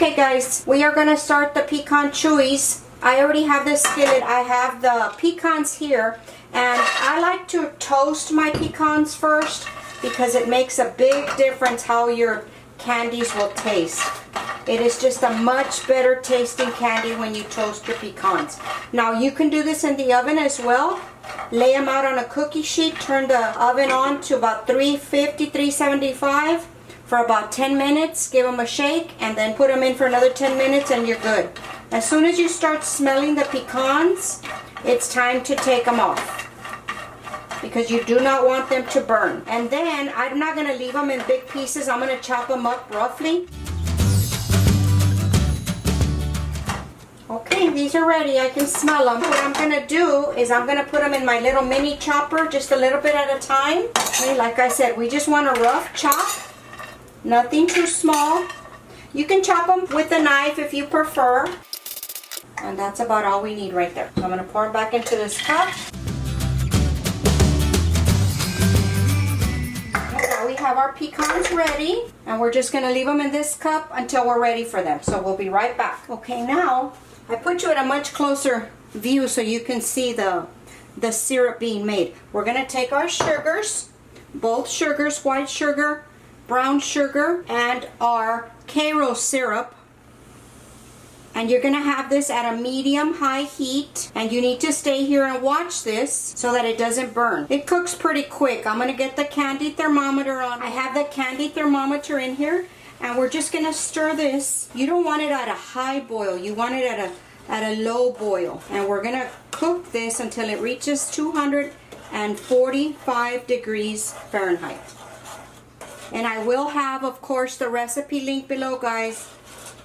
Okay guys, we are going to start the Pecan Chewies. I already have this skillet. I have the pecans here, and I like to toast my pecans first because it makes a big difference how your candies will taste. It is just a much better tasting candy when you toast your pecans. Now you can do this in the oven as well. Lay them out on a cookie sheet, turn the oven on to about 350, 375 for about 10 minutes, give them a shake, and then put them in for another 10 minutes and you're good. As soon as you start smelling the pecans, it's time to take them off, because you do not want them to burn. And then I'm not going to leave them in big pieces. I'm going to chop them up roughly. Okay, these are ready. I can smell them. What I'm going to do is I'm going to put them in my little mini chopper just a little bit at a time. Okay, like I said, we just want a rough chop. Nothing too small. You can chop them with a knife if you prefer. And that's about all we need right there. So I'm going to pour them back into this cup. We have our pecans ready, and we're just going to leave them in this cup until we're ready for them. So we'll be right back. Okay, now I put you at a much closer view so you can see the syrup being made. We're going to take our sugars, both sugars, white sugar, brown sugar, and our Karo syrup. And you're going to have this at a medium-high heat, and you need to stay here and watch this so that it doesn't burn. It cooks pretty quick. I'm going to get the candy thermometer on. I have the candy thermometer in here, and we're just going to stir this. You don't want it at a high boil. You want it at a low boil. And we're going to cook this until it reaches 245 degrees Fahrenheit. And I will have, of course, the recipe link below, guys.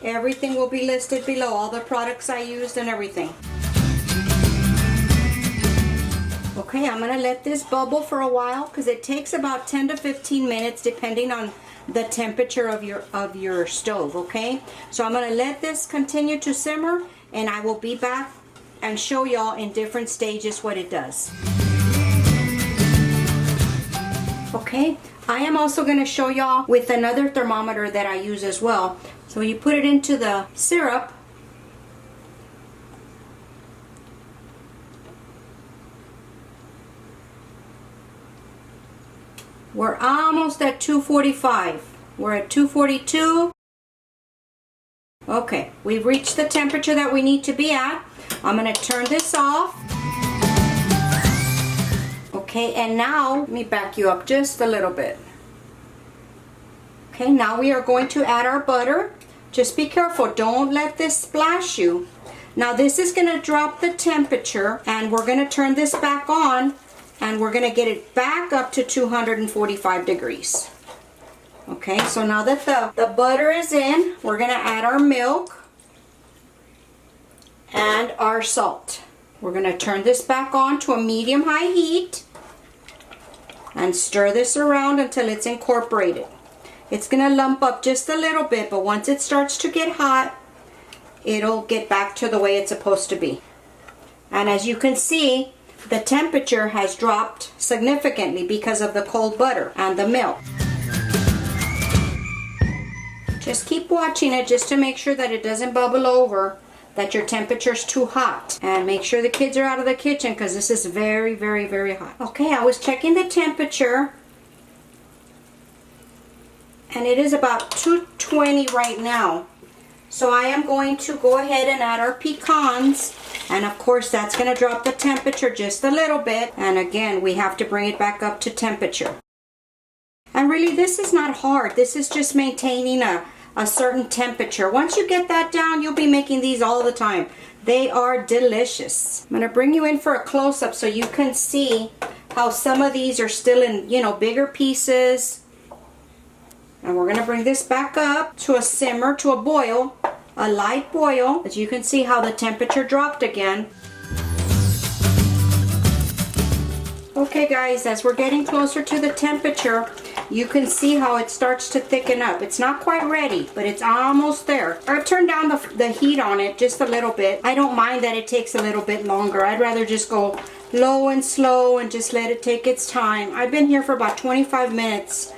Everything will be listed below, all the products I used and everything. Okay, I'm going to let this bubble for a while because it takes about 10 to 15 minutes depending on the temperature of your stove, okay? So I'm going to let this continue to simmer, and I will be back and show y'all in different stages what it does. Okay, I am also going to show y'all with another thermometer that I use as well. So you put it into the syrup. We're almost at 245. We're at 242. Okay, we've reached the temperature that we need to be at. I'm going to turn this off. Okay, and now, let me back you up just a little bit. Okay, now we are going to add our butter. Just be careful, don't let this splash you. Now this is going to drop the temperature, and we're going to turn this back on, and we're going to get it back up to 245 degrees. Okay, so now that the butter is in, we're going to add our milk and our salt. We're going to turn this back on to a medium-high heat and stir this around until it's incorporated. It's going to lump up just a little bit, but once it starts to get hot, it'll get back to the way it's supposed to be. And as you can see, the temperature has dropped significantly because of the cold butter and the milk. Just keep watching it just to make sure that it doesn't bubble over, that your temperature's too hot. And make sure the kids are out of the kitchen because this is very, very, very hot. Okay, I was checking the temperature, and it is about 220 right now. So I am going to go ahead and add our pecans, and of course that's going to drop the temperature just a little bit, and again we have to bring it back up to temperature. And really this is not hard. This is just maintaining a certain temperature. Once you get that down, you'll be making these all the time. They are delicious. I'm going to bring you in for a close-up so you can see how some of these are still in, bigger pieces. And we're going to bring this back up to a simmer, to a boil, a light boil. As you can see how the temperature dropped again. Okay guys, as we're getting closer to the temperature, you can see how it starts to thicken up. It's not quite ready, but it's almost there. I've turned down the heat on it just a little bit. I don't mind that it takes a little bit longer. I'd rather just go low and slow and just let it take its time. I've been here for about 25 minutes.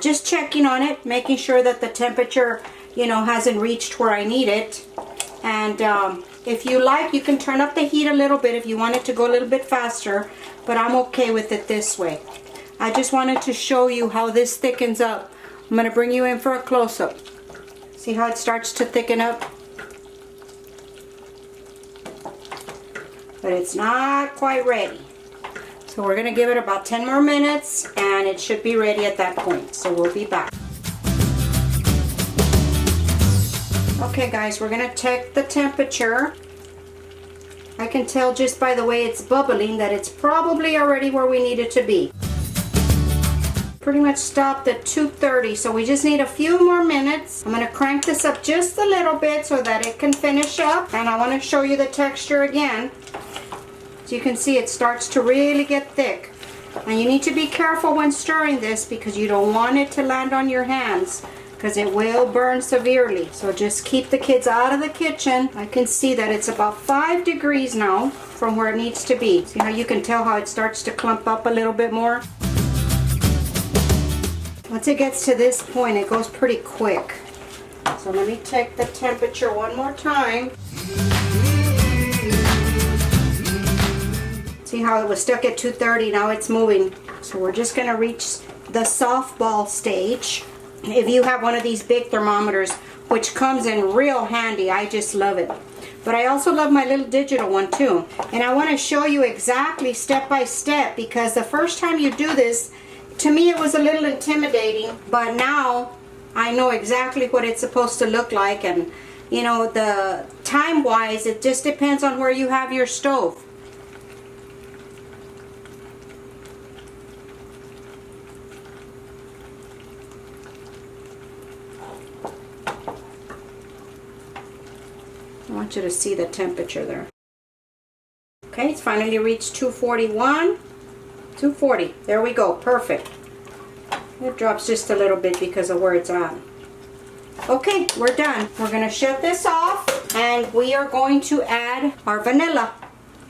Just checking on it, making sure that the temperature you know, hasn't reached where I need it. And if you like, you can turn up the heat a little bit if you want it to go a little bit faster, but I'm okay with it this way. I just wanted to show you how this thickens up. I'm going to bring you in for a close-up. See how it starts to thicken up? But it's not quite ready. So we're going to give it about 10 more minutes and it should be ready at that point. So we'll be back. Okay guys, we're going to check the temperature. I can tell just by the way it's bubbling that it's probably already where we need it to be. Pretty much stopped at 230, so we just need a few more minutes. I'm going to crank this up just a little bit so that it can finish up. And I want to show you the texture again. So you can see it starts to really get thick. And you need to be careful when stirring this because you don't want it to land on your hands, because it will burn severely. So just keep the kids out of the kitchen. I can see that it's about 5 degrees now from where it needs to be. See how you can tell how it starts to clump up a little bit more? Once it gets to this point, it goes pretty quick. So let me check the temperature one more time. See how it was stuck at 230, now it's moving. So we're just gonna reach the softball stage. If you have one of these big thermometers, which comes in real handy, I just love it. But I also love my little digital one too. And I want to show you exactly step by step, because the first time you do this, to me it was a little intimidating, but now I know exactly what it's supposed to look like. And you know, the time wise, it just depends on where you have your stove. I want you to see the temperature there. Okay, it's finally reached 241, 240. There we go, perfect. It drops just a little bit because of where it's at. Okay, we're done. We're going to shut this off and we are going to add our vanilla.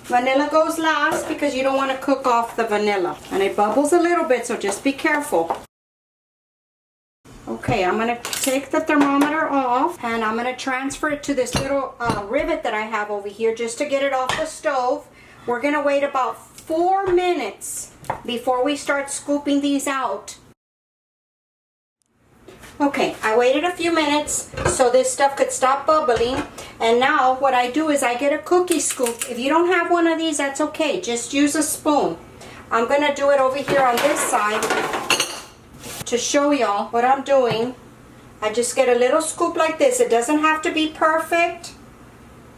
Vanilla goes last because you don't want to cook off the vanilla. And it bubbles a little bit, so just be careful. Okay, I'm going to take the thermometer off and I'm going to transfer it to this little rivet that I have over here just to get it off the stove. We're going to wait about 4 minutes before we start scooping these out. Okay, I waited a few minutes so this stuff could stop bubbling. And now what I do is I get a cookie scoop. If you don't have one of these, that's okay. Just use a spoon. I'm going to do it over here on this side. To show y'all what I'm doing, I just get a little scoop like this. It doesn't have to be perfect.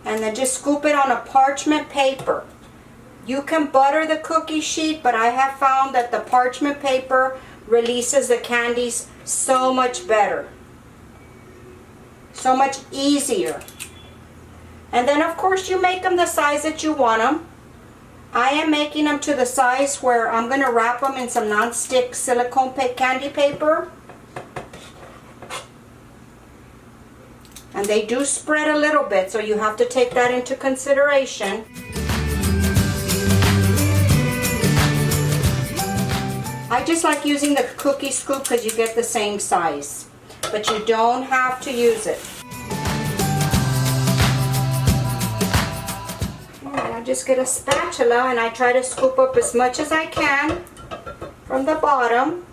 And then just scoop it on a parchment paper. You can butter the cookie sheet, but I have found that the parchment paper releases the candies so much better. So much easier. And then of course you make them the size that you want them. I am making them to the size where I'm going to wrap them in some nonstick silicone candy paper. And they do spread a little bit, so you have to take that into consideration. I just like using the cookie scoop because you get the same size. But you don't have to use it. I just get a spatula and I try to scoop up as much as I can from the bottom.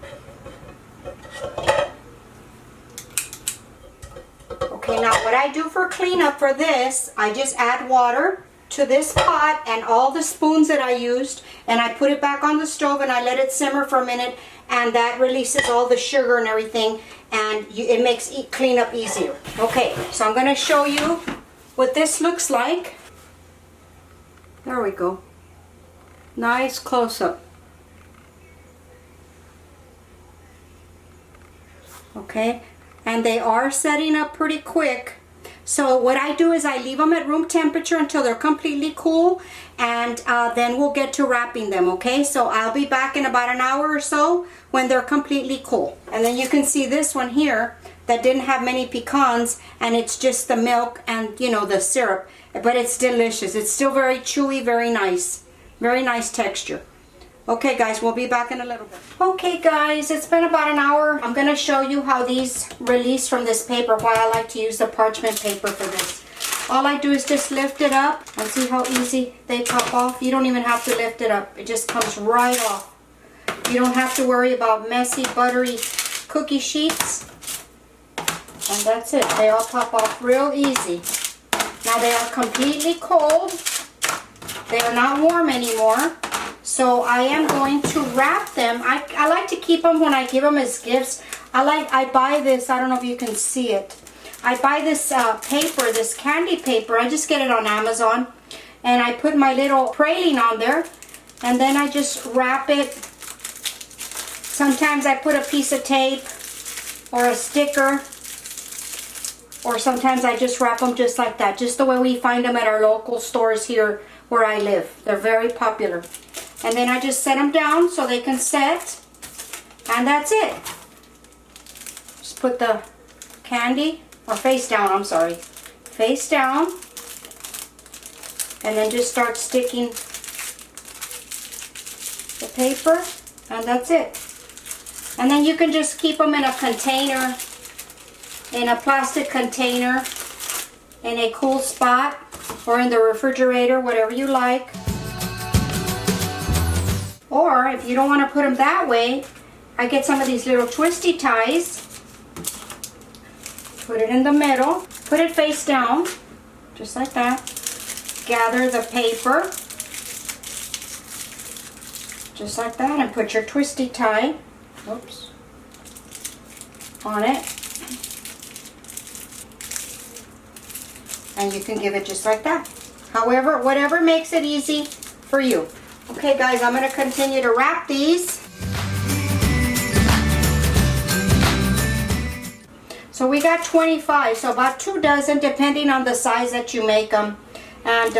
Okay, now what I do for cleanup for this, I just add water to this pot and all the spoons that I used, and I put it back on the stove and I let it simmer for a minute, and that releases all the sugar and everything, and it makes cleanup easier. Okay, so I'm going to show you what this looks like. There we go. Nice close-up. Okay, and they are setting up pretty quick. So what I do is I leave them at room temperature until they're completely cool, and then we'll get to wrapping them, okay? So I'll be back in about an hour or so when they're completely cool. And then you can see this one here that didn't have many pecans, and it's just the milk and, you know, the syrup. But it's delicious. It's still very chewy, very nice texture. Okay guys, we'll be back in a little bit. Okay guys, it's been about an hour. I'm going to show you how these release from this paper, why I like to use the parchment paper for this. All I do is just lift it up and see how easy they pop off. You don't even have to lift it up. It just comes right off. You don't have to worry about messy, buttery cookie sheets. And that's it. They all pop off real easy. Now they are completely cold. They are not warm anymore. So I am going to wrap them. I like to keep them when I give them as gifts. I buy this, I don't know if you can see it. I buy this paper, this candy paper. I just get it on Amazon. And I put my little praline on there. And then I just wrap it. Sometimes I put a piece of tape or a sticker. Or sometimes I just wrap them just like that. Just the way we find them at our local stores here where I live. They're very popular. And then I just set them down so they can set. And that's it. Just put the candy, or face down, I'm sorry. Face down. And then just start sticking the paper. And that's it. And then you can just keep them in a container, in a plastic container, in a cool spot, or in the refrigerator, whatever you like. Or if you don't want to put them that way, I get some of these little twisty ties. Put it in the middle. Put it face down, just like that. Gather the paper, just like that, and put your twisty tie, oops, on it. And you can give it just like that. However, whatever makes it easy for you. Okay guys, I'm going to continue to wrap these. So we got 25, so about 2 dozen depending on the size that you make them. And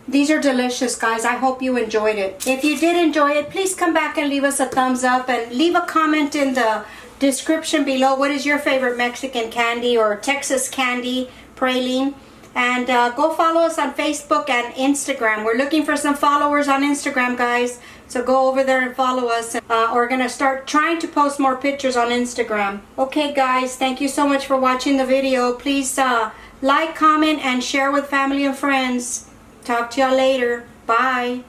these are delicious guys. I hope you enjoyed it. If you did enjoy it, please come back and leave us a thumbs up and leave a comment in the description below. What is your favorite Mexican candy or Texas candy, praline? And go follow us on Facebook and Instagram. We're looking for some followers on Instagram, guys. So go over there and follow us. We're going to start trying to post more pictures on Instagram. Okay, guys. Thank you so much for watching the video. Please like, comment, and share with family and friends. Talk to y'all later. Bye.